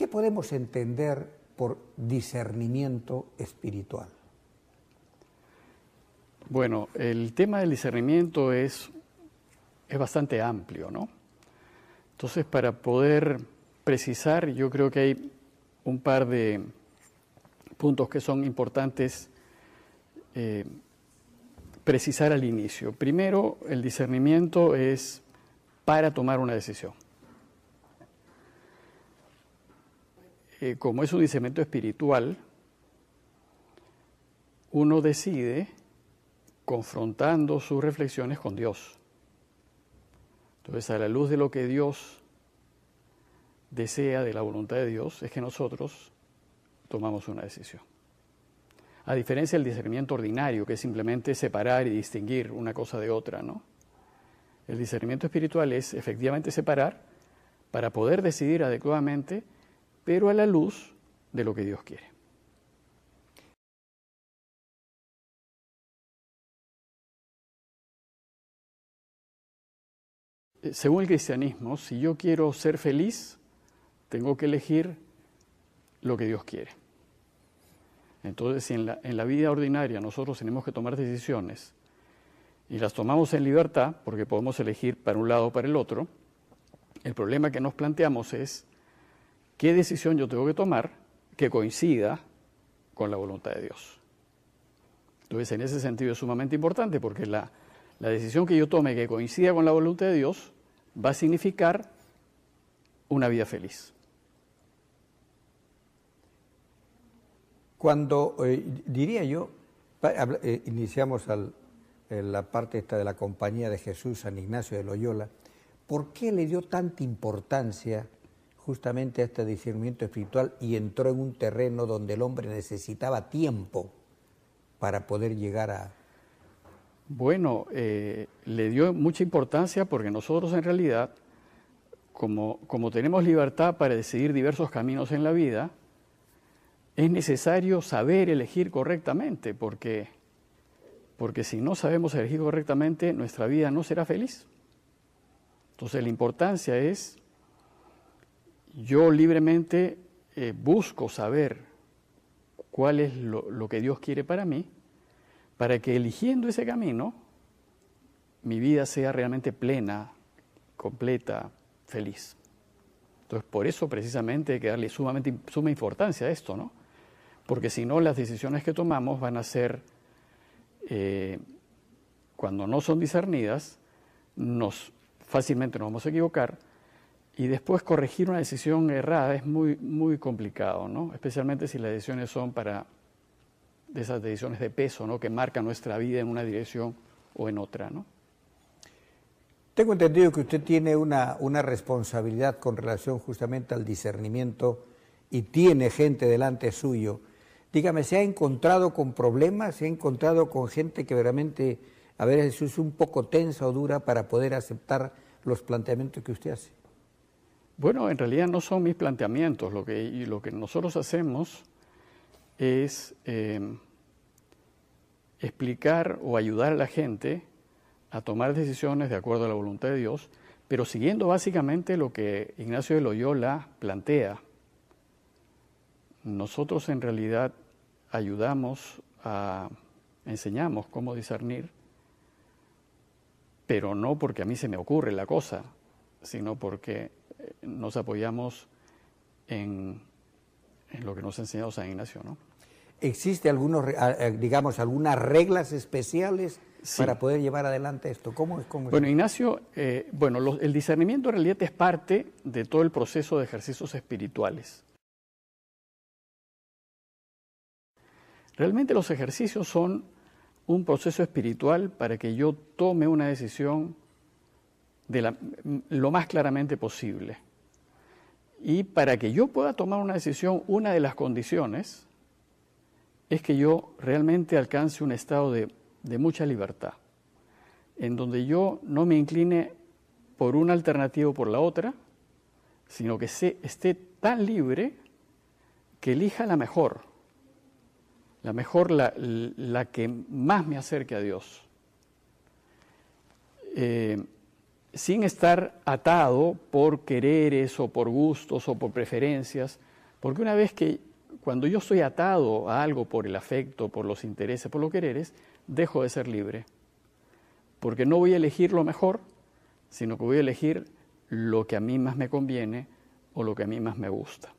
podemos entender por discernimiento espiritual? Bueno, el tema del discernimiento es bastante amplio, ¿no? Entonces, para poder precisar, yo creo que hay un par de puntos que son importantes precisar al inicio. Primero, el discernimiento es para tomar una decisión. Como es un discernimiento espiritual, uno decide confrontando sus reflexiones con Dios. Entonces, a la luz de lo que Dios desea, de la voluntad de Dios, es que nosotros tomamos una decisión. A diferencia del discernimiento ordinario, que es simplemente separar y distinguir una cosa de otra, ¿no? El discernimiento espiritual es efectivamente separar para poder decidir adecuadamente, pero a la luz de lo que Dios quiere. Según el cristianismo, si yo quiero ser feliz, tengo que elegir lo que Dios quiere. Entonces, si en la vida ordinaria nosotros tenemos que tomar decisiones y las tomamos en libertad, porque podemos elegir para un lado o para el otro, el problema que nos planteamos es qué decisión yo tengo que tomar que coincida con la voluntad de Dios. Entonces, en ese sentido es sumamente importante porque la decisión que yo tome que coincida con la voluntad de Dios va a significar una vida feliz. Cuando, diría yo, iniciamos la parte esta de la Compañía de Jesús, San Ignacio de Loyola, ¿por qué le dio tanta importancia justamente a este discernimiento espiritual y entró en un terreno donde el hombre necesitaba tiempo para poder llegar a... Bueno, le dio mucha importancia porque nosotros en realidad, como tenemos libertad para decidir diversos caminos en la vida, es necesario saber elegir correctamente, porque si no sabemos elegir correctamente, nuestra vida no será feliz. Entonces la importancia es, yo libremente busco saber cuál es lo que Dios quiere para mí, para que eligiendo ese camino, mi vida sea realmente plena, completa, feliz. Entonces, por eso precisamente hay que darle suma importancia a esto, ¿no? Porque si no, las decisiones que tomamos van a ser, cuando no son discernidas, fácilmente nos vamos a equivocar y después corregir una decisión errada es muy, muy complicado, ¿no? Especialmente si las decisiones son de esas decisiones de peso, ¿no? Que marcan nuestra vida en una dirección o en otra, ¿no? Tengo entendido que usted tiene una responsabilidad con relación justamente al discernimiento y tiene gente delante suyo. Dígame, ¿se ha encontrado con problemas? ¿Se ha encontrado con gente que realmente a veces es un poco tensa o dura para poder aceptar los planteamientos que usted hace? Bueno, en realidad no son mis planteamientos. Lo que nosotros hacemos es explicar o ayudar a la gente a tomar decisiones de acuerdo a la voluntad de Dios, pero siguiendo básicamente lo que Ignacio de Loyola plantea. Nosotros en realidad enseñamos cómo discernir, pero no porque a mí se me ocurre la cosa, sino porque nos apoyamos en lo que nos ha enseñado San Ignacio, ¿no? ¿Existe algunas reglas especiales sí, para poder llevar adelante esto? ¿Cómo es? Bueno, Ignacio, el discernimiento en realidad es parte de todo el proceso de ejercicios espirituales. Realmente los ejercicios son un proceso espiritual para que yo tome una decisión lo más claramente posible. Y para que yo pueda tomar una decisión, una de las condiciones es que yo realmente alcance un estado de mucha libertad, en donde yo no me incline por una alternativa o por la otra, sino que esté tan libre que elija la mejor, la que más me acerque a Dios, sin estar atado por quereres o por gustos o por preferencias Porque una vez que, cuando yo estoy atado a algo por el afecto, por los intereses, por los quereres, dejo de ser libre. Porque no voy a elegir lo mejor, sino que voy a elegir lo que a mí más me conviene o lo que a mí más me gusta.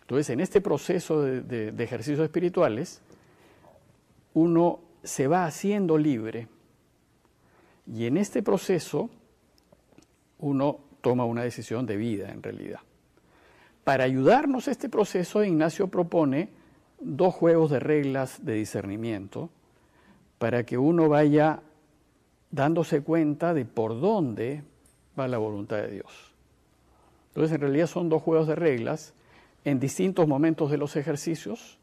Entonces, en este proceso de ejercicios espirituales, uno se va haciendo libre. Y en este proceso, uno toma una decisión de vida, en realidad. Para ayudarnos a este proceso, Ignacio propone 2 juegos de reglas de discernimiento para que uno vaya dándose cuenta de por dónde va la voluntad de Dios. Entonces, en realidad son 2 juegos de reglas en distintos momentos de los ejercicios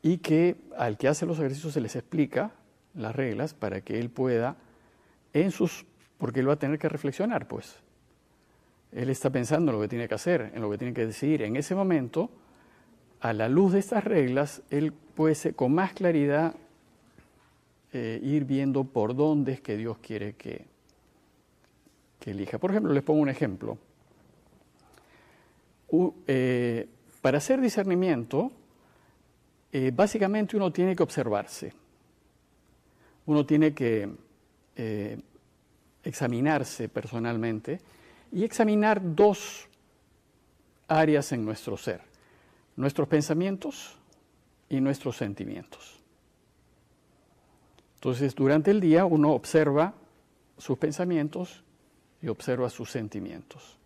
y que al que hace los ejercicios se les explica las reglas para que él pueda, porque él va a tener que reflexionar, pues. Él está pensando en lo que tiene que hacer, en lo que tiene que decidir. En ese momento, a la luz de estas reglas, él puede con más claridad ir viendo por dónde es que Dios quiere que elija. Por ejemplo, les pongo un ejemplo. Para hacer discernimiento, básicamente uno tiene que observarse. Uno tiene que examinarse personalmente y examinar 2 áreas en nuestro ser: nuestros pensamientos y nuestros sentimientos. Entonces, durante el día uno observa sus pensamientos y observa sus sentimientos.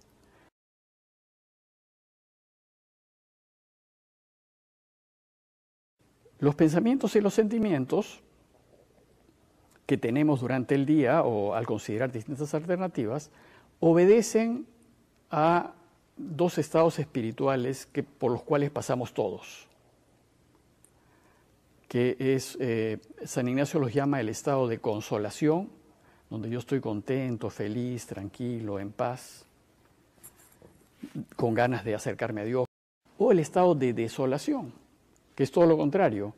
Los pensamientos y los sentimientos que tenemos durante el día o al considerar distintas alternativas obedecen a 2 estados espirituales por los cuales pasamos todos, que San Ignacio los llama el estado de consolación, donde yo estoy contento, feliz, tranquilo, en paz, con ganas de acercarme a Dios, o el estado de desolación, que es todo lo contrario,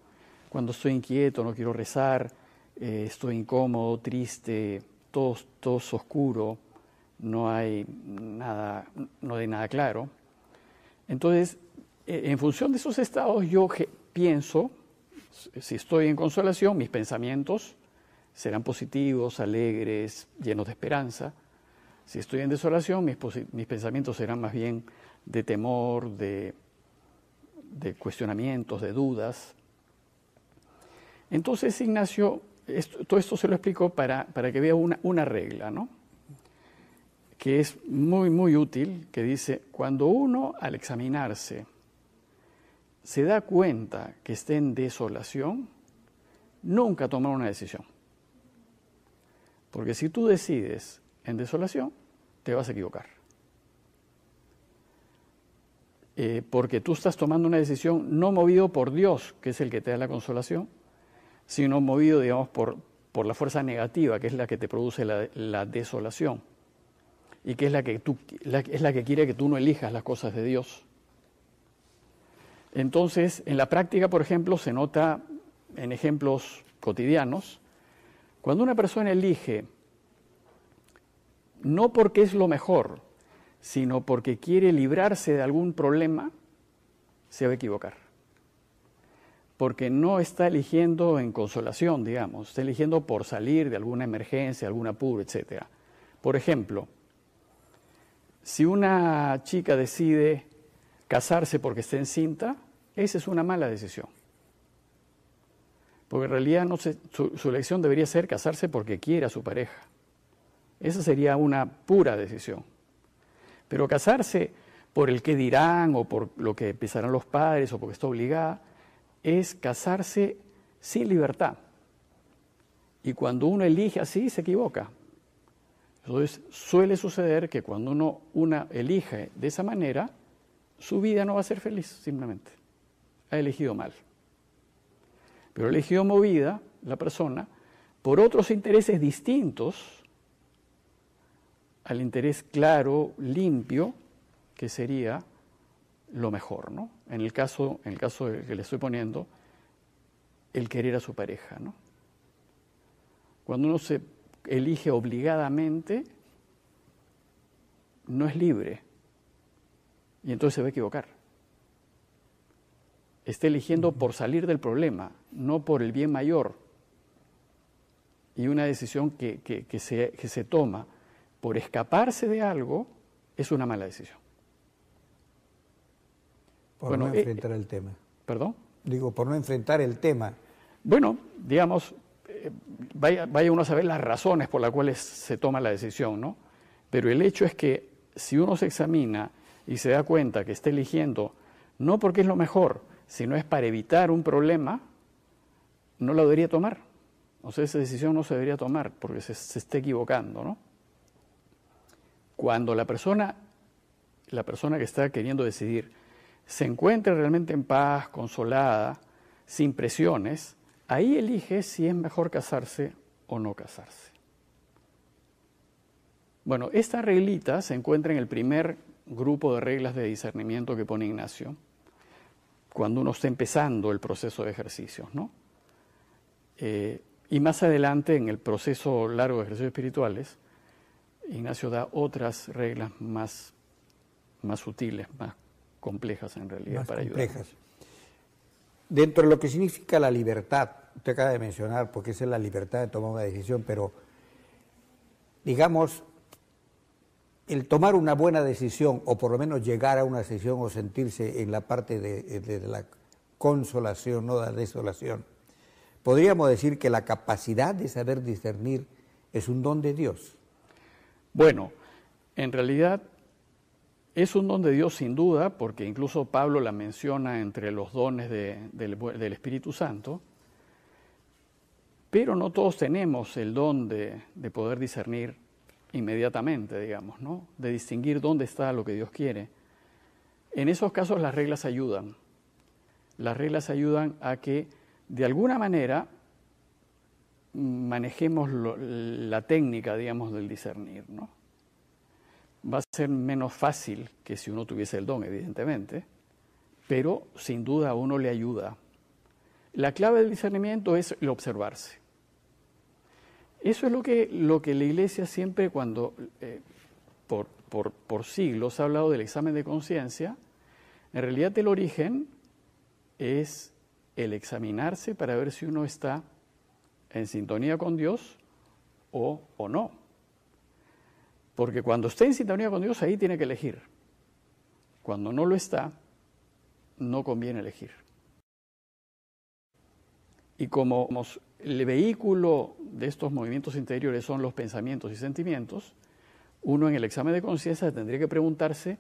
cuando estoy inquieto, no quiero rezar, estoy incómodo, triste, todo es oscuro, no hay nada claro. Entonces, en función de esos estados, yo pienso, si estoy en consolación, mis pensamientos serán positivos, alegres, llenos de esperanza. Si estoy en desolación, mis pensamientos serán más bien de temor, de cuestionamientos, de dudas. Entonces, Ignacio, todo esto se lo explico para que vea una regla, ¿no? Que es muy, muy útil, que dice: cuando uno, al examinarse, se da cuenta que está en desolación, nunca tomar una decisión. Porque si tú decides en desolación, te vas a equivocar. Porque tú estás tomando una decisión no movido por Dios, que es el que te da la consolación, sino movido, digamos, por la fuerza negativa, que es la que te produce la desolación, y que es la que quiere que tú no elijas las cosas de Dios. Entonces, en la práctica, por ejemplo, se nota en ejemplos cotidianos, cuando una persona elige, no porque es lo mejor, sino porque quiere librarse de algún problema, se va a equivocar. Porque no está eligiendo en consolación, digamos, está eligiendo por salir de alguna emergencia, algún apuro, etc. Por ejemplo, si una chica decide casarse porque está encinta, esa es una mala decisión. Porque en realidad su elección debería ser casarse porque quiere a su pareja. Esa sería una pura decisión. Pero casarse por el que dirán o por lo que pensarán los padres o porque está obligada, es casarse sin libertad. Y cuando uno elige así, se equivoca. Entonces, suele suceder que cuando uno elige de esa manera, su vida no va a ser feliz, simplemente. Ha elegido mal. Pero ha elegido movida, la persona, por otros intereses distintos al interés claro, limpio, que sería lo mejor, ¿no? En el caso que le estoy poniendo, el querer a su pareja, ¿no? Cuando uno se elige obligadamente, no es libre, y entonces se va a equivocar. Está eligiendo por salir del problema, no por el bien mayor. Y una decisión que se toma por escaparse de algo es una mala decisión. Por no enfrentar el tema. ¿Perdón? Digo, por no enfrentar el tema. Bueno, digamos, vaya uno a saber las razones por las cuales se toma la decisión, ¿no? Pero el hecho es que si uno se examina y se da cuenta que está eligiendo, no porque es lo mejor, sino es para evitar un problema, no lo debería tomar. O sea, esa decisión no se debería tomar porque se está equivocando, ¿no? Cuando la persona que está queriendo decidir se encuentra realmente en paz, consolada, sin presiones, ahí elige si es mejor casarse o no casarse. Bueno, esta reglita se encuentra en el primer grupo de reglas de discernimiento que pone Ignacio, cuando uno está empezando el proceso de ejercicios, ¿no? Y más adelante, en el proceso largo de ejercicios espirituales, Ignacio da otras reglas más sutiles, más complejas en realidad, más para complejas. ayudar. Dentro de lo que significa la libertad, usted acaba de mencionar, porque esa es la libertad de tomar una decisión, pero digamos, el tomar una buena decisión, o por lo menos llegar a una decisión o sentirse en la parte de la consolación, no de la desolación, podríamos decir que la capacidad de saber discernir es un don de Dios. Bueno, en realidad es un don de Dios sin duda, porque incluso Pablo la menciona entre los dones del Espíritu Santo, pero no todos tenemos el don de poder discernir inmediatamente, digamos, ¿no? De distinguir dónde está lo que Dios quiere. En esos casos las reglas ayudan. Las reglas ayudan a que de alguna manera manejemos la técnica, digamos, del discernir, ¿no? Va a ser menos fácil que si uno tuviese el don, evidentemente, pero sin duda a uno le ayuda. La clave del discernimiento es el observarse. Eso es lo que la Iglesia siempre, cuando por siglos ha hablado del examen de conciencia, en realidad el origen es el examinarse para ver si uno está en sintonía con Dios o no. Porque cuando esté en sintonía con Dios, ahí tiene que elegir. Cuando no lo está, no conviene elegir. Y como el vehículo de estos movimientos interiores son los pensamientos y sentimientos, uno en el examen de conciencia tendría que preguntarse,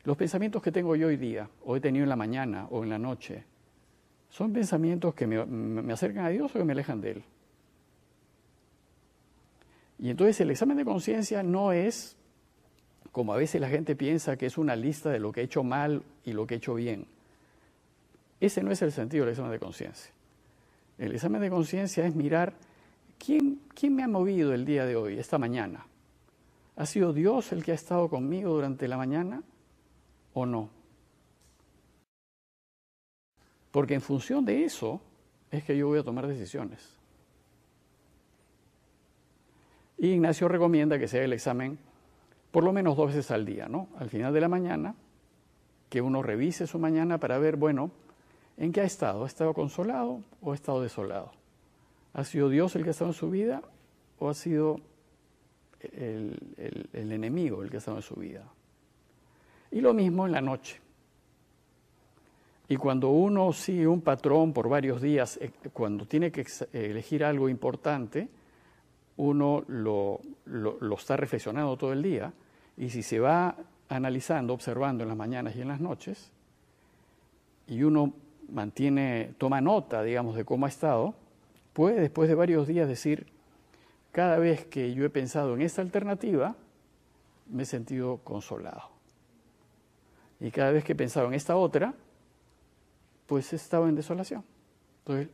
los pensamientos que tengo yo hoy día, o he tenido en la mañana o en la noche, ¿son pensamientos que me acercan a Dios o que me alejan de Él? Y entonces el examen de conciencia no es, como a veces la gente piensa, que es una lista de lo que he hecho mal y lo que he hecho bien. Ese no es el sentido del examen de conciencia. El examen de conciencia es mirar quién me ha movido el día de hoy, esta mañana. ¿Ha sido Dios el que ha estado conmigo durante la mañana o no? Porque en función de eso es que yo voy a tomar decisiones. Y Ignacio recomienda que se haga el examen por lo menos 2 veces al día, ¿no? Al final de la mañana, que uno revise su mañana para ver, bueno, ¿en qué ha estado? ¿Ha estado consolado o ha estado desolado? ¿Ha sido Dios el que ha estado en su vida o ha sido el enemigo el que ha estado en su vida? Y lo mismo en la noche. Y cuando uno sigue un patrón por varios días, cuando tiene que elegir algo importante, uno lo está reflexionando todo el día, y si se va analizando, observando en las mañanas y en las noches, y uno toma nota, digamos, de cómo ha estado, puede después de varios días decir, cada vez que yo he pensado en esta alternativa, me he sentido consolado. Y cada vez que he pensado en esta otra, pues he estado en desolación. Entonces,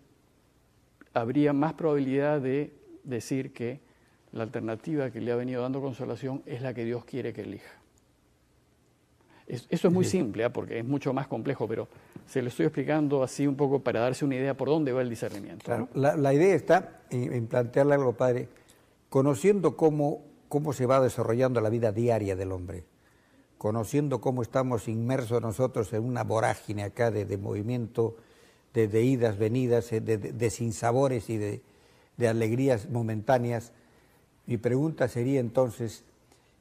habría más probabilidad de decir que la alternativa que le ha venido dando consolación es la que Dios quiere que elija. Eso es muy simple, porque es mucho más complejo, pero se lo estoy explicando así un poco para darse una idea por dónde va el discernimiento. Claro, ¿no? la idea está en plantearle algo, padre, conociendo cómo se va desarrollando la vida diaria del hombre. conociendo cómo estamos inmersos nosotros en una vorágine acá de movimiento, de idas, venidas, de sinsabores y de alegrías momentáneas, mi pregunta sería entonces,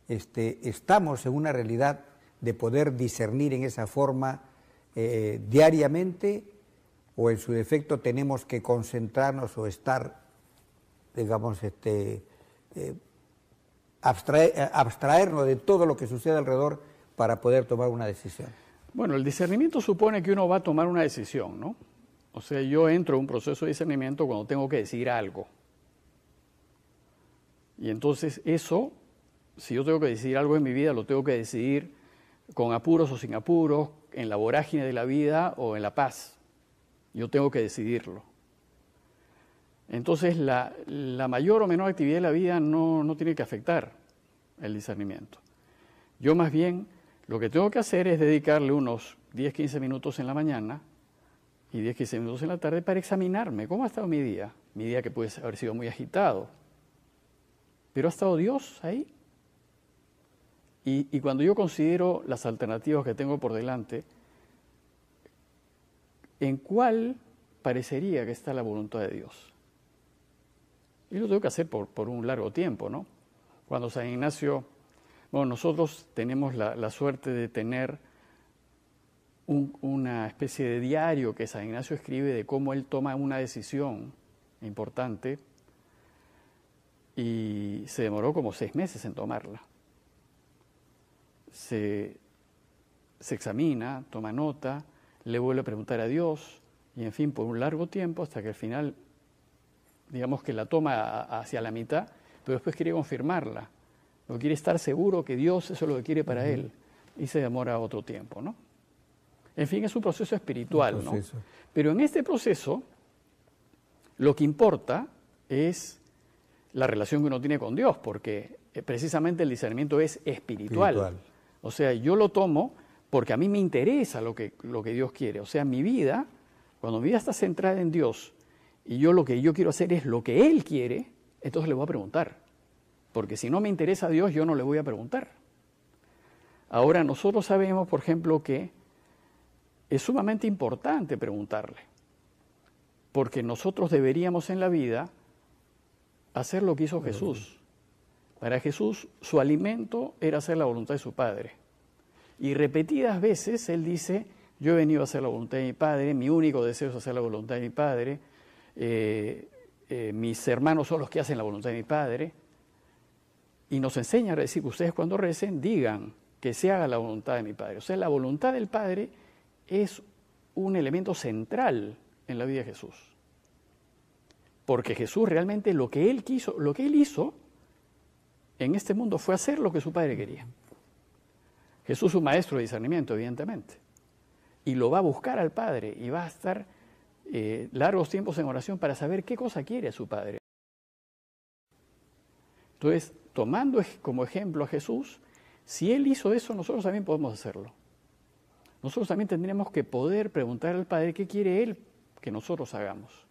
¿estamos en una realidad de poder discernir en esa forma diariamente, o en su defecto tenemos que concentrarnos o estar, digamos, abstraernos de todo lo que sucede alrededor para poder tomar una decisión? Bueno, el discernimiento supone que uno va a tomar una decisión, ¿no? O sea, yo entro en un proceso de discernimiento cuando tengo que decidir algo. Y entonces eso, si yo tengo que decidir algo en mi vida, lo tengo que decidir con apuros o sin apuros, en la vorágine de la vida o en la paz. Yo tengo que decidirlo. Entonces, la mayor o menor actividad de la vida no tiene que afectar el discernimiento. Yo más bien lo que tengo que hacer es dedicarle unos 10, 15 minutos en la mañana y 10, 15 minutos en la tarde para examinarme cómo ha estado mi día que puede haber sido muy agitado. Pero ¿ha estado Dios ahí? Y cuando yo considero las alternativas que tengo por delante, ¿en cuál parecería que está la voluntad de Dios? Y lo tengo que hacer por un largo tiempo, ¿no? Cuando San Ignacio, bueno, nosotros tenemos la suerte de tener una especie de diario que San Ignacio escribe de cómo él toma una decisión importante, y se demoró como 6 meses en tomarla. Se examina, toma nota, le vuelve a preguntar a Dios, y en fin, por un largo tiempo, hasta que al final, digamos que la toma hacia la mitad, pero después quiere confirmarla, o quiere estar seguro que Dios eso es lo que quiere para él, y se demora otro tiempo, ¿no? En fin, es un proceso espiritual, ¿no? Pero en este proceso, lo que importa es la relación que uno tiene con Dios, porque precisamente el discernimiento es espiritual. O sea, yo lo tomo porque a mí me interesa lo que Dios quiere. O sea, mi vida, cuando mi vida está centrada en Dios y yo lo que yo quiero hacer es lo que Él quiere, entonces le voy a preguntar. Porque si no me interesa a Dios, yo no le voy a preguntar. Ahora, nosotros sabemos, por ejemplo, que es sumamente importante preguntarle, porque nosotros deberíamos en la vida hacer lo que hizo Jesús. Para Jesús, su alimento era hacer la voluntad de su Padre. Y repetidas veces Él dice, yo he venido a hacer la voluntad de mi Padre, mi único deseo es hacer la voluntad de mi Padre, mis hermanos son los que hacen la voluntad de mi Padre. Y nos enseña a decir que ustedes cuando recen, digan que se haga la voluntad de mi Padre. O sea, la voluntad del Padre es un elemento central en la vida de Jesús. Porque Jesús realmente lo que Él quiso, lo que Él hizo en este mundo fue hacer lo que su Padre quería. Jesús es un maestro de discernimiento, evidentemente. Y lo va a buscar al Padre y va a estar largos tiempos en oración para saber qué cosa quiere su Padre. Entonces, tomando como ejemplo a Jesús, si Él hizo eso, nosotros también podemos hacerlo. Nosotros también tendríamos que poder preguntar al Padre qué quiere Él que nosotros hagamos.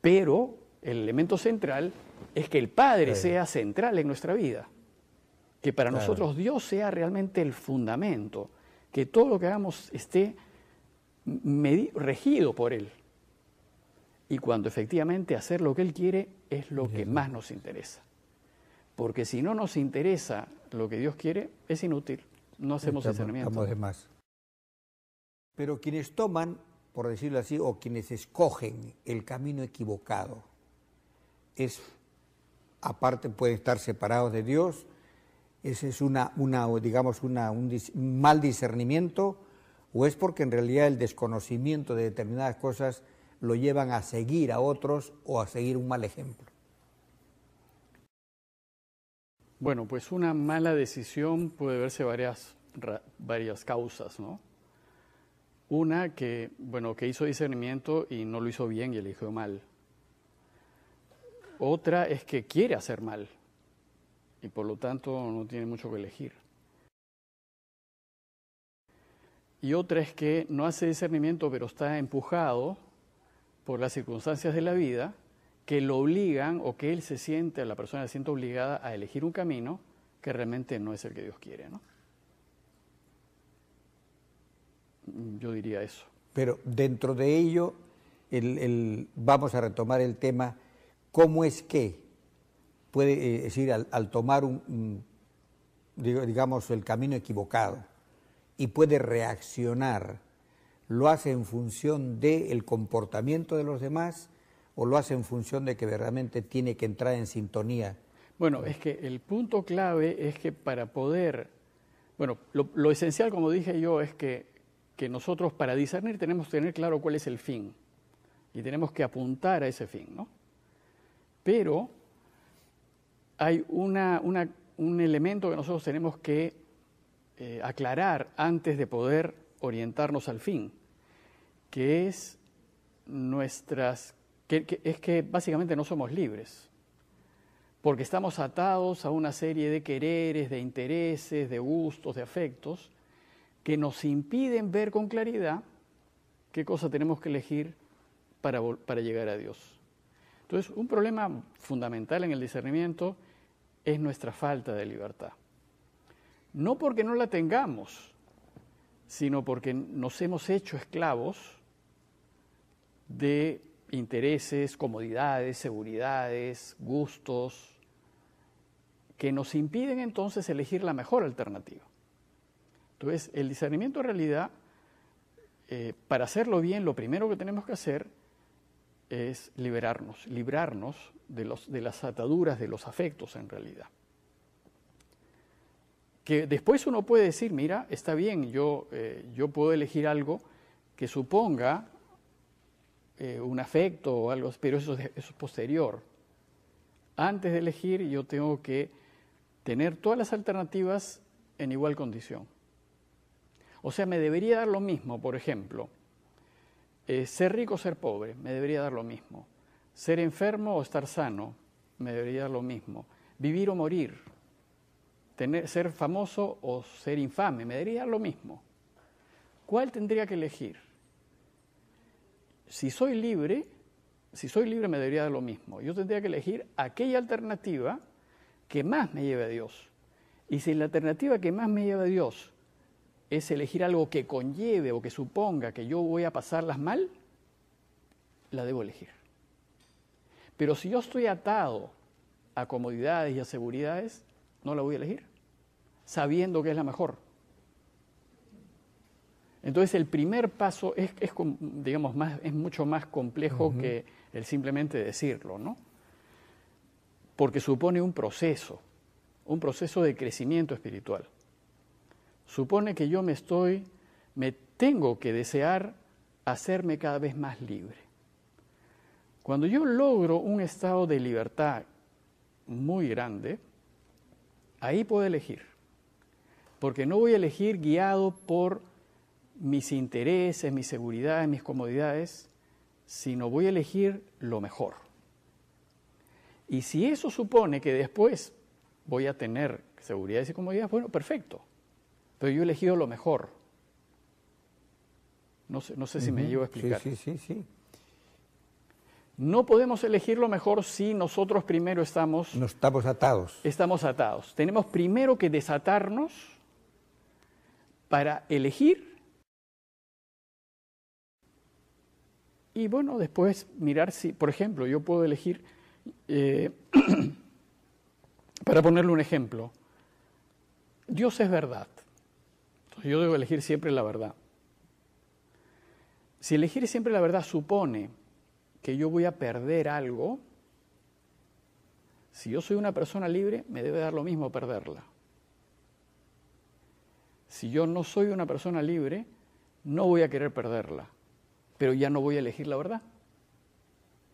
Pero el elemento central es que el Padre sea central en nuestra vida. Que para nosotros Dios sea realmente el fundamento. Que todo lo que hagamos esté regido por Él. Y cuando efectivamente hacer lo que Él quiere es lo que más nos interesa. Porque si no nos interesa lo que Dios quiere, es inútil. No hacemos discernimiento. Estamos de más. Pero quienes toman, por decirlo así, o quienes escogen el camino equivocado, aparte pueden estar separados de Dios, ese es un mal discernimiento, o es porque en realidad el desconocimiento de determinadas cosas lo llevan a seguir a otros o a seguir un mal ejemplo. Bueno, pues una mala decisión puede verse varias causas, ¿no? Una que hizo discernimiento y no lo hizo bien y eligió mal. Otra es que quiere hacer mal y por lo tanto no tiene mucho que elegir. Y otra es que no hace discernimiento pero está empujado por las circunstancias de la vida que lo obligan o que la persona se siente obligada a elegir un camino que realmente no es el que Dios quiere, ¿no? Yo diría eso. Pero dentro de ello, vamos a retomar el tema, ¿cómo es que puede decir al tomar digamos, el camino equivocado y puede reaccionar, lo hace en función del comportamiento de los demás o lo hace en función de que verdaderamente tiene que entrar en sintonía? Bueno, es que el punto clave es que para poder, bueno, lo esencial, como dije yo, es que nosotros para discernir tenemos que tener claro cuál es el fin y tenemos que apuntar a ese fin, ¿no? Pero hay un elemento que nosotros tenemos que aclarar antes de poder orientarnos al fin, que es que básicamente no somos libres, porque estamos atados a una serie de quereres, de intereses, de gustos, de afectos, que nos impiden ver con claridad qué cosa tenemos que elegir para llegar a Dios. Entonces, un problema fundamental en el discernimiento es nuestra falta de libertad. No porque no la tengamos, sino porque nos hemos hecho esclavos de intereses, comodidades, seguridades, gustos, que nos impiden entonces elegir la mejor alternativa. Entonces, el discernimiento en realidad, para hacerlo bien, lo primero que tenemos que hacer es librarnos de las ataduras de los afectos en realidad. Que después uno puede decir, mira, está bien, yo puedo elegir algo que suponga un afecto o algo, pero eso es posterior. Antes de elegir yo tengo que tener todas las alternativas en igual condición. O sea, me debería dar lo mismo, por ejemplo, ser rico o ser pobre, me debería dar lo mismo. Ser enfermo o estar sano, me debería dar lo mismo. Vivir o morir, ser famoso o ser infame, me debería dar lo mismo. ¿Cuál tendría que elegir? Si soy libre me debería dar lo mismo. Yo tendría que elegir aquella alternativa que más me lleve a Dios. Y si la alternativa que más me lleva a Dios es elegir algo que conlleve o que suponga que yo voy a pasarlas mal, la debo elegir. Pero si yo estoy atado a comodidades y a seguridades, no la voy a elegir, sabiendo que es la mejor. Entonces el primer paso es mucho más complejo que el simplemente decirlo, ¿no? Porque supone un proceso de crecimiento espiritual. Supone que yo me tengo que desear hacerme cada vez más libre. Cuando yo logro un estado de libertad muy grande, ahí puedo elegir. Porque no voy a elegir guiado por mis intereses, mis seguridades, mis comodidades, sino voy a elegir lo mejor. Y si eso supone que después voy a tener seguridades y comodidades, bueno, perfecto. Pero yo he elegido lo mejor. No sé si me llevo a explicar. Sí. No podemos elegir lo mejor si nosotros primero No estamos atados. Estamos atados. Tenemos primero que desatarnos para elegir y bueno, después mirar si, por ejemplo, yo puedo elegir, para ponerle un ejemplo, Dios es verdad. Entonces yo debo elegir siempre la verdad. Si elegir siempre la verdad supone que yo voy a perder algo, si yo soy una persona libre, me debe dar lo mismo perderla. Si yo no soy una persona libre, no voy a querer perderla, pero ya no voy a elegir la verdad,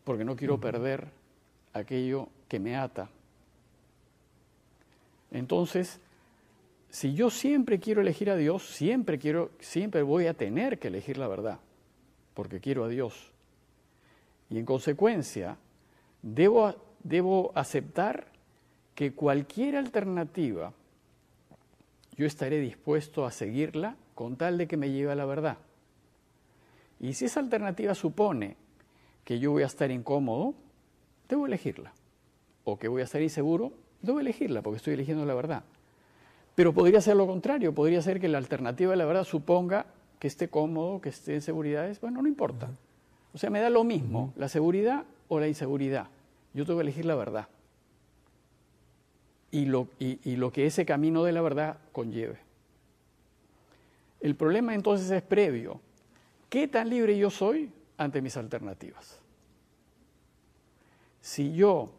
porque no quiero perder aquello que me ata. Entonces, si yo siempre quiero elegir a Dios, siempre voy a tener que elegir la verdad, porque quiero a Dios. Y en consecuencia, debo aceptar que cualquier alternativa, yo estaré dispuesto a seguirla con tal de que me lleve a la verdad. Y si esa alternativa supone que yo voy a estar incómodo, debo elegirla. O que voy a estar inseguro, debo elegirla porque estoy eligiendo la verdad. Pero podría ser lo contrario, podría ser que la alternativa de la verdad suponga que esté cómodo, que esté en seguridad, bueno, no importa. O sea, me da lo mismo, la seguridad o la inseguridad. Yo tengo que elegir la verdad. Y lo que ese camino de la verdad conlleve. El problema entonces es previo. ¿Qué tan libre yo soy ante mis alternativas? Si yo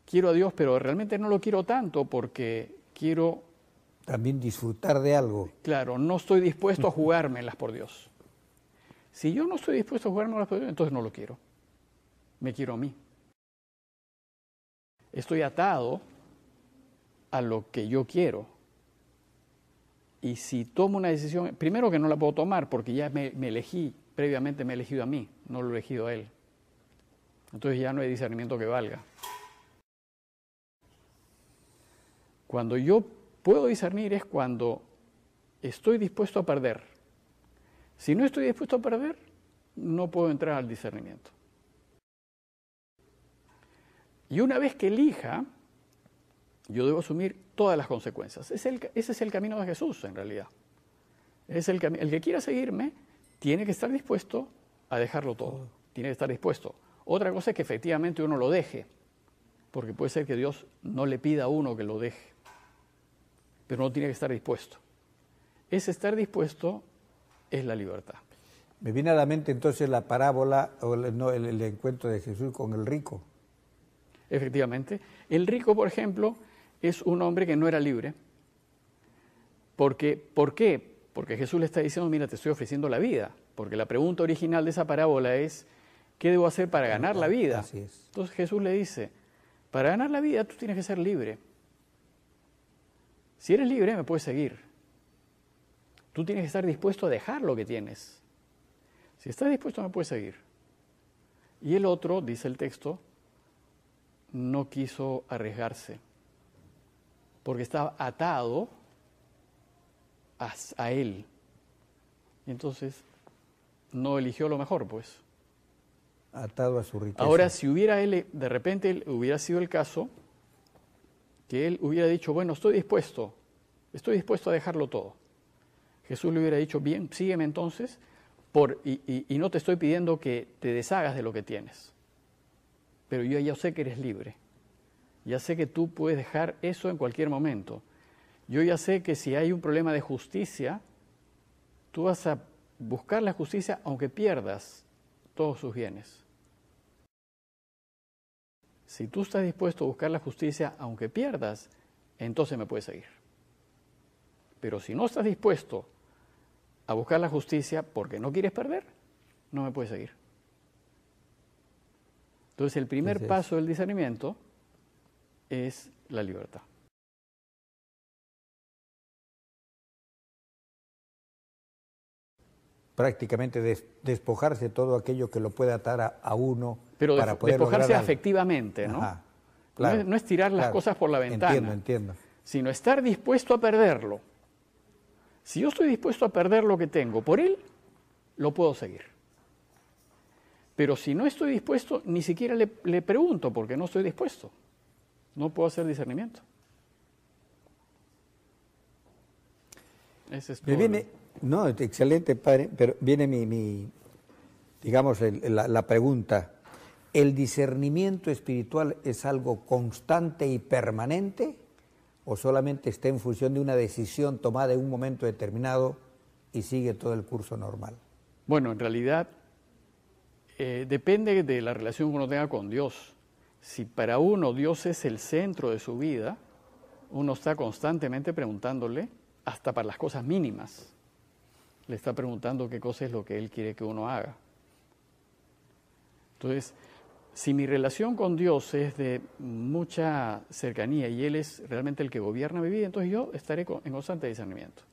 quiero a Dios, pero realmente no lo quiero tanto porque quiero... También disfrutar de algo. Claro, no estoy dispuesto a jugármelas por Dios. Si yo no estoy dispuesto a jugármelas por Dios, entonces no lo quiero. Me quiero a mí. Estoy atado a lo que yo quiero. Y si tomo una decisión, primero que no la puedo tomar porque ya me elegí, previamente me he elegido a mí, no lo he elegido a Él. Entonces ya no hay discernimiento que valga. Cuando yo puedo discernir es cuando estoy dispuesto a perder. Si no estoy dispuesto a perder, no puedo entrar al discernimiento. Y una vez que elija, yo debo asumir todas las consecuencias. Ese es el camino de Jesús, en realidad. El que quiera seguirme tiene que estar dispuesto a dejarlo todo. Tiene que estar dispuesto. Otra cosa es que efectivamente uno lo deje, porque puede ser que Dios no le pida a uno que lo deje, pero uno tiene que estar dispuesto. Ese estar dispuesto es la libertad. Me viene a la mente entonces la parábola o el encuentro de Jesús con el rico. Efectivamente. El rico, por ejemplo, es un hombre que no era libre. ¿Por qué? Porque Jesús le está diciendo, mira, te estoy ofreciendo la vida. Porque la pregunta original de esa parábola es, ¿qué debo hacer para ganar la vida? Así es. Entonces Jesús le dice, para ganar la vida tú tienes que ser libre. Si eres libre, me puedes seguir. Tú tienes que estar dispuesto a dejar lo que tienes. Si estás dispuesto, me puedes seguir. Y el otro, dice el texto, no quiso arriesgarse, porque estaba atado a él. Y entonces no eligió lo mejor, pues. Atado a su riqueza. Ahora, si hubiera de repente hubiera sido el caso que él hubiera dicho, bueno, estoy dispuesto a dejarlo todo. Jesús le hubiera dicho, bien, sígueme entonces, y no te estoy pidiendo que te deshagas de lo que tienes. Pero yo ya sé que eres libre. Ya sé que tú puedes dejar eso en cualquier momento. Yo ya sé que si hay un problema de justicia, tú vas a buscar la justicia aunque pierdas todos sus bienes. Si tú estás dispuesto a buscar la justicia aunque pierdas, entonces me puedes seguir. Pero si no estás dispuesto a buscar la justicia porque no quieres perder, no me puedes seguir. Entonces el primer paso del discernimiento es la libertad. Prácticamente despojarse de todo aquello que lo puede atar a uno. Pero para poder despojarse lograr afectivamente, ¿no? Ajá, claro, No es tirar las cosas por la ventana. Entiendo. Sino estar dispuesto a perderlo. Si yo estoy dispuesto a perder lo que tengo por él, lo puedo seguir. Pero si no estoy dispuesto, ni siquiera le pregunto porque no estoy dispuesto. No puedo hacer discernimiento. Ese es todo. No, excelente, padre, pero viene digamos, la pregunta. ¿El discernimiento espiritual es algo constante y permanente o solamente está en función de una decisión tomada en un momento determinado y sigue todo el curso normal? Bueno, en realidad depende de la relación que uno tenga con Dios. Si para uno Dios es el centro de su vida, uno está constantemente preguntándole, hasta para las cosas mínimas, le está preguntando qué cosa es lo que Él quiere que uno haga. Entonces, si mi relación con Dios es de mucha cercanía y Él es realmente el que gobierna mi vida, entonces yo estaré en constante discernimiento.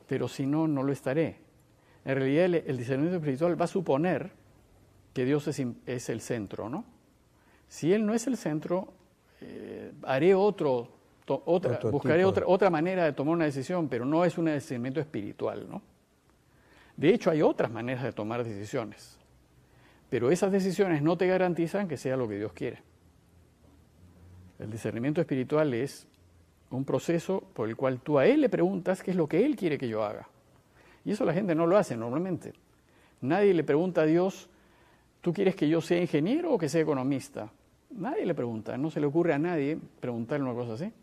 Pero si no, no lo estaré. En realidad el discernimiento espiritual va a suponer que Dios es el centro, ¿no? Si Él no es el centro, haré buscaré otra manera de tomar una decisión, pero no es un discernimiento espiritual, ¿no? De hecho, hay otras maneras de tomar decisiones, pero esas decisiones no te garantizan que sea lo que Dios quiere. El discernimiento espiritual es un proceso por el cual tú a Él le preguntas qué es lo que Él quiere que yo haga. Y eso la gente no lo hace normalmente. Nadie le pregunta a Dios, ¿tú quieres que yo sea ingeniero o que sea economista? Nadie le pregunta, no se le ocurre a nadie preguntarle una cosa así.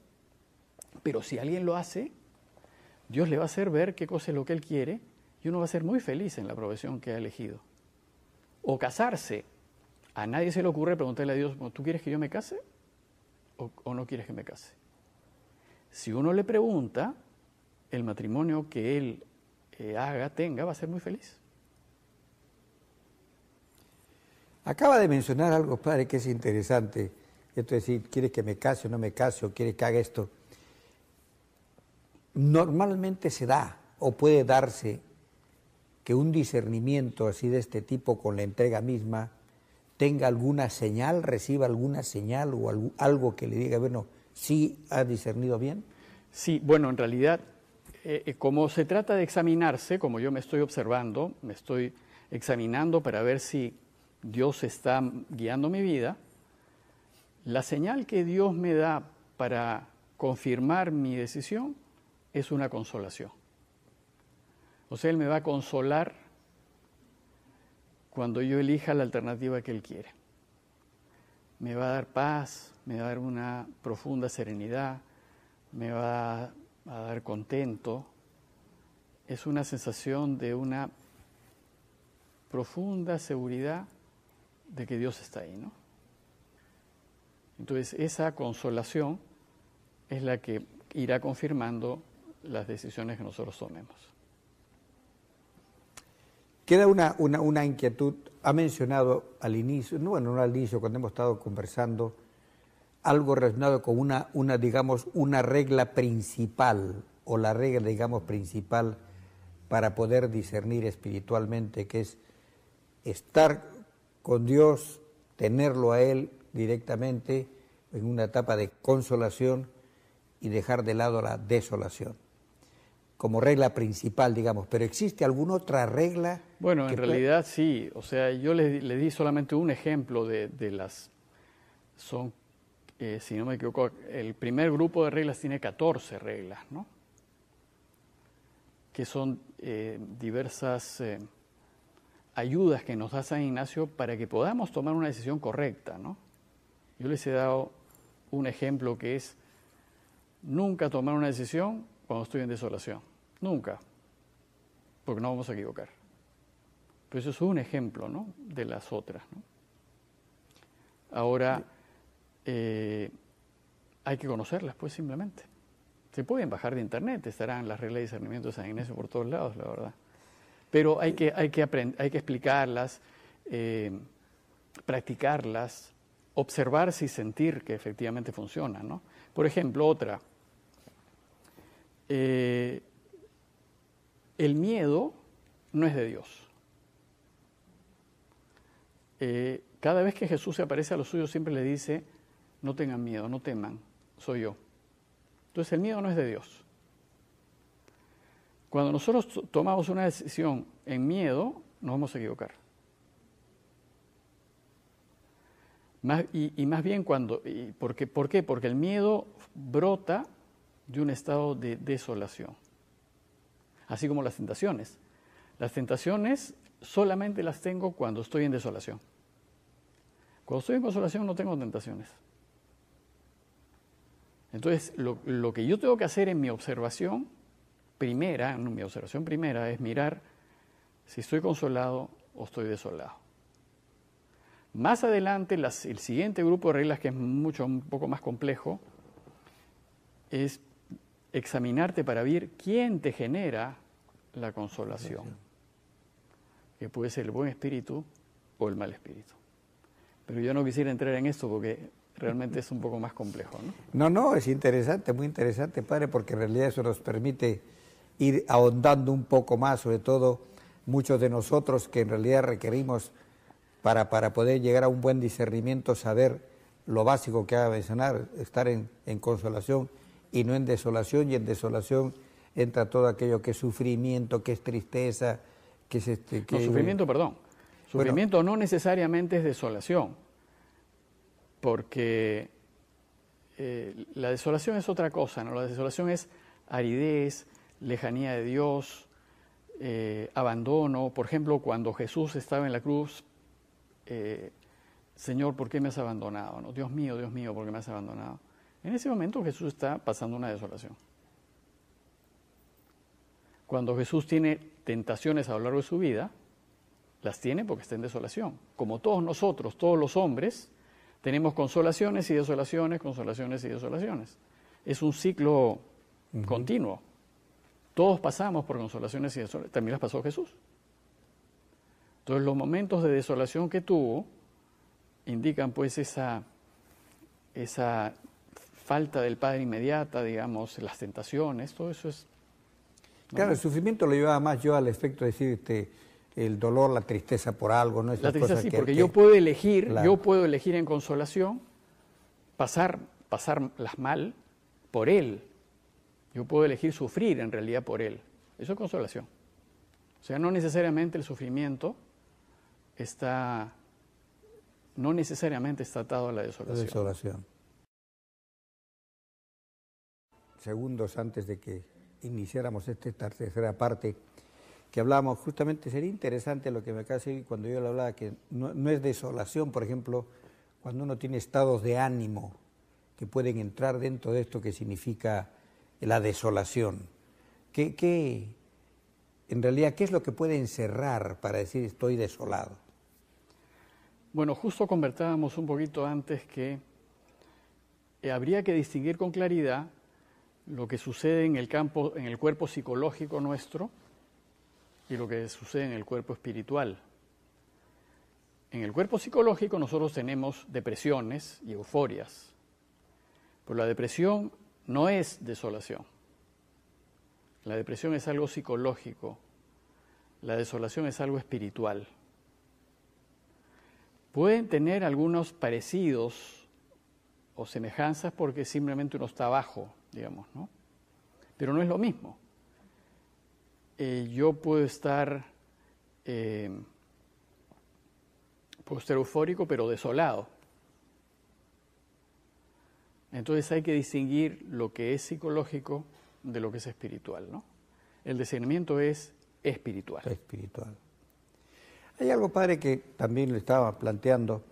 Pero si alguien lo hace, Dios le va a hacer ver qué cosa es lo que él quiere y uno va a ser muy feliz en la profesión que ha elegido. O casarse. A nadie se le ocurre preguntarle a Dios, ¿tú quieres que yo me case o no quieres que me case? Si uno le pregunta, el matrimonio que él tenga, va a ser muy feliz. Acaba de mencionar algo, padre, que es interesante. Esto es decir, ¿quieres que me case o no me case o quieres que haga esto? Normalmente se da o puede darse que un discernimiento así de este tipo con la entrega misma tenga alguna señal, reciba alguna señal o algo que le diga, bueno, ¿sí ha discernido bien? Sí, bueno, en realidad, como se trata de examinarse, como yo me estoy observando, me estoy examinando para ver si Dios está guiando mi vida, la señal que Dios me da para confirmar mi decisión es una consolación. O sea, Él me va a consolar cuando yo elija la alternativa que Él quiere. Me va a dar paz, me va a dar una profunda serenidad, me va a dar contento. Es una sensación de una profunda seguridad de que Dios está ahí, ¿no? Entonces, esa consolación es la que irá confirmando las decisiones que nosotros tomemos. Queda una inquietud. Ha mencionado al inicio, no al inicio, cuando hemos estado conversando, algo relacionado con digamos, una regla principal, o la regla, digamos, principal para poder discernir espiritualmente, que es estar con Dios, tenerlo a Él directamente en una etapa de consolación y dejar de lado la desolación, como regla principal, digamos. ¿Pero existe alguna otra regla? Bueno, en realidad sí. O sea, yo le di solamente un ejemplo de las... Son, si no me equivoco, el primer grupo de reglas tiene 14 reglas, ¿no? Que son diversas ayudas que nos da San Ignacio para que podamos tomar una decisión correcta, ¿no? Yo les he dado un ejemplo que es nunca tomar una decisión cuando estoy en desolación. Nunca. Porque no vamos a equivocar. Pero eso es un ejemplo, ¿no?, de las otras, ¿no? Ahora, hay que conocerlas, pues, simplemente. Se pueden bajar de internet, estarán las reglas de discernimiento de San Ignacio por todos lados, la verdad. Pero hay que explicarlas, practicarlas, observarse y sentir que efectivamente funcionan, ¿no? Por ejemplo, otra. El miedo no es de Dios. Cada vez que Jesús se aparece a los suyos siempre le dice, no tengan miedo, no teman, soy yo. Entonces el miedo no es de Dios. Cuando nosotros tomamos una decisión en miedo, nos vamos a equivocar. Más bien ¿por qué? Porque el miedo brota de un estado de desolación. Así como las tentaciones. Las tentaciones solamente las tengo cuando estoy en desolación. Cuando estoy en consolación no tengo tentaciones. Entonces, lo que yo tengo que hacer en mi observación primera es mirar si estoy consolado o estoy desolado. Más adelante, el siguiente grupo de reglas, que es un poco más complejo, es examinarte para ver quién te genera la consolación, que puede ser el buen espíritu o el mal espíritu. Pero yo no quisiera entrar en esto porque realmente es un poco más complejo, ¿no? No, es interesante, muy interesante, padre, porque en realidad eso nos permite ir ahondando un poco más, sobre todo muchos de nosotros que en realidad requerimos para poder llegar a un buen discernimiento, saber lo básico que acaba de mencionar, estar en consolación y no en desolación, y en desolación entra todo aquello que es sufrimiento, que es tristeza, que es sufrimiento, perdón. Sufrimiento no necesariamente es desolación, porque la desolación es otra cosa, ¿no? La desolación es aridez, lejanía de Dios, abandono. Por ejemplo, cuando Jesús estaba en la cruz, Señor, ¿por qué me has abandonado? ¿No? Dios mío, ¿por qué me has abandonado? En ese momento Jesús está pasando una desolación. Cuando Jesús tiene tentaciones a lo largo de su vida, las tiene porque está en desolación. Como todos nosotros, todos los hombres, tenemos consolaciones y desolaciones, consolaciones y desolaciones. Es un ciclo continuo. Todos pasamos por consolaciones y desolaciones. También las pasó Jesús. Entonces los momentos de desolación que tuvo indican pues esa falta del Padre inmediata, digamos, las tentaciones, todo eso es... ¿no? Claro, el sufrimiento lo llevaba más yo al efecto de decir el dolor, la tristeza por algo, ¿no? La tristeza sí, porque yo puedo elegir, claro. Yo puedo elegir en consolación pasarlas mal por Él. Yo puedo elegir sufrir en realidad por Él. Eso es consolación. O sea, no necesariamente el sufrimiento no necesariamente está atado a la desolación. La desolación. Segundos antes de que iniciáramos esta tercera parte, que hablábamos justamente, sería interesante lo que me acaba de decir cuando yo le hablaba, que no es desolación, por ejemplo, cuando uno tiene estados de ánimo que pueden entrar dentro de esto que significa la desolación. En realidad, ¿qué es lo que puede encerrar para decir estoy desolado? Bueno, justo conversábamos un poquito antes que habría que distinguir con claridad lo que sucede en el cuerpo psicológico nuestro y lo que sucede en el cuerpo espiritual. En el cuerpo psicológico nosotros tenemos depresiones y euforias, pero la depresión no es desolación. La depresión es algo psicológico, la desolación es algo espiritual. Pueden tener algunos parecidos o semejanzas porque simplemente uno está abajo, digamos, ¿no? Pero no es lo mismo. Yo puedo estar eufórico, pero desolado. Entonces hay que distinguir lo que es psicológico de lo que es espiritual, ¿no? El discernimiento es espiritual. Espiritual. Hay algo, padre, que también le estaba planteando,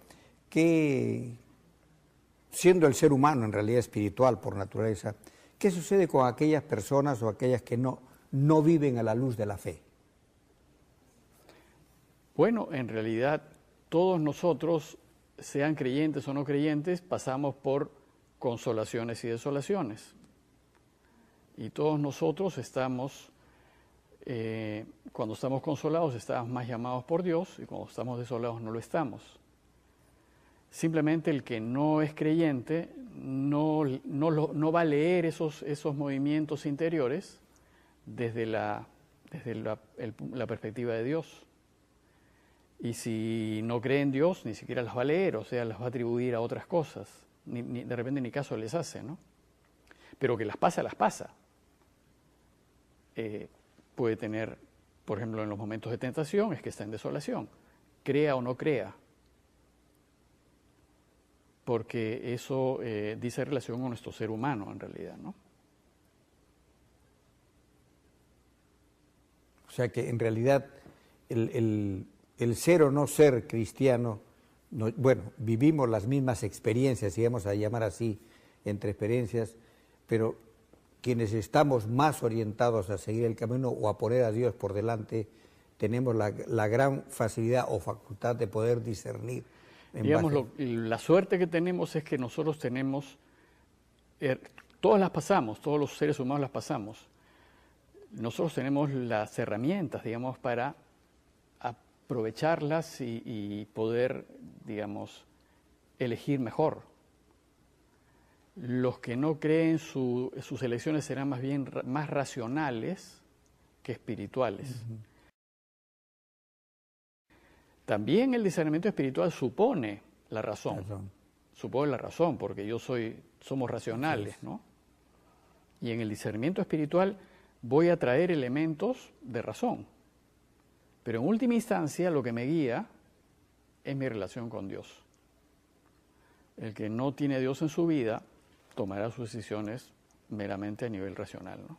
que siendo el ser humano en realidad espiritual por naturaleza, ¿qué sucede con aquellas personas o aquellas que no viven a la luz de la fe? Bueno, en realidad todos nosotros, sean creyentes o no creyentes, pasamos por consolaciones y desolaciones. Y todos nosotros estamos, cuando estamos consolados, estamos más llamados por Dios, y cuando estamos desolados no lo estamos. Simplemente el que no es creyente no va a leer esos movimientos interiores desde la perspectiva de Dios. Y si no cree en Dios, ni siquiera las va a leer, o sea, las va a atribuir a otras cosas. De repente ni caso les hace, ¿no? Pero que las pasa, las pasa. Puede tener, por ejemplo, en los momentos de tentación, es que está en desolación, crea o no crea. Porque eso dice relación con nuestro ser humano, en realidad, ¿no? O sea que en realidad el ser o no ser cristiano, bueno, vivimos las mismas experiencias, si vamos a llamar así, entre experiencias, pero quienes estamos más orientados a seguir el camino o a poner a Dios por delante, tenemos la gran facilidad o facultad de poder discernir. Digamos, la suerte que tenemos es que nosotros tenemos, todas las pasamos, todos los seres humanos las pasamos. Nosotros tenemos las herramientas, digamos, para aprovecharlas y poder, digamos, elegir mejor. Los que no creen sus elecciones serán más bien más racionales que espirituales. Uh-huh. También el discernimiento espiritual supone la razón. Supone la razón, porque somos racionales, ¿no? Y en el discernimiento espiritual voy a traer elementos de razón. Pero en última instancia lo que me guía es mi relación con Dios. El que no tiene a Dios en su vida tomará sus decisiones meramente a nivel racional, ¿no?